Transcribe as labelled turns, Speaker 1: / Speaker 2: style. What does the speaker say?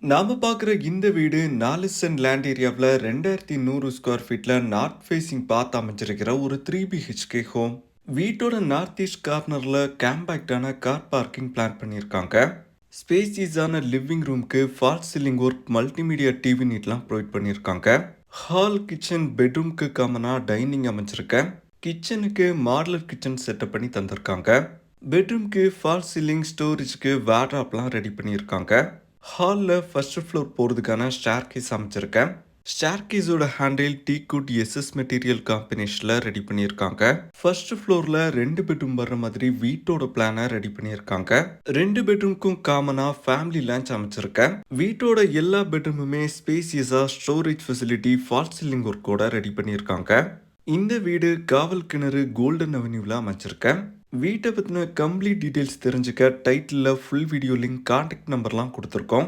Speaker 1: நாம பார்க்குற இந்த வீடு 4 சென்ட் லேண்ட் ஏரியாவில் 2100 ஸ்கொயர் ஃபீட்ல நார்த் ஃபேசிங் பார்த்து அமைஞ்சிருக்கிற ஒரு 3 BHK ஹோம். வீட்டோட நார்த் ஈஸ்ட் கார்னர்ல கேம்பேக்டான கார் பார்க்கிங் பிளான் பண்ணியிருக்காங்க. ஸ்பேசியஸான லிவிங் ரூம்க்கு falls ceiling work, multimedia TV நீட்லாம் provide பண்ணியிருக்காங்க. ஹால், கிச்சன், பெட்ரூம்க்கு காமனாக டைனிங் அமைஞ்சிருக்க. கிச்சனுக்கு மாடலர் கிச்சன் செட்டப் பண்ணி தந்திருக்காங்க. பெட்ரூம்க்கு ஃபால்ஸ் சீலிங், ஸ்டோரேஜ்க்கு வேர்ட்ராப்லாம் ரெடி பண்ணியிருக்காங்க. ஹாலில் ஃபர்ஸ்ட் ஃப்ளோர் போகிறதுக்கான staircase அமைச்சிருக்கேன். ஸ்டேர்கேஸோட handle teakwood SS material காம்பினேஷனில் ரெடி பண்ணியிருக்காங்க. ஃபர்ஸ்ட் ஃப்ளோரில் 2 பெட்ரூம் வர்ற மாதிரி வீட்டோட பிளானை ரெடி பண்ணியிருக்காங்க. 2 பெட்ரூம்க்கும் காமனாக ஃபேமிலி லான்ச் அமைச்சிருக்கேன். வீட்டோட எல்லா பெட்ரூமுமே ஸ்பேசியஸாக ஸ்டோரேஜ் ஃபெசிலிட்டி, ஃபால்ஸ் சீலிங் ஒர்க்கோட ரெடி பண்ணியிருக்காங்க. இந்த வீடு காவல் கிணறு கோல்டன் அவென்யூவில் அமைச்சிருக்கேன். வீட்டை பற்றின கம்ப்ளீட் டீட்டெயில்ஸ் தெரிஞ்சுக்க டைட்டிலில் ஃபுல் வீடியோ லிங்க், கான்டாக்ட் நம்பர்லாம் கொடுத்துருக்கோம்.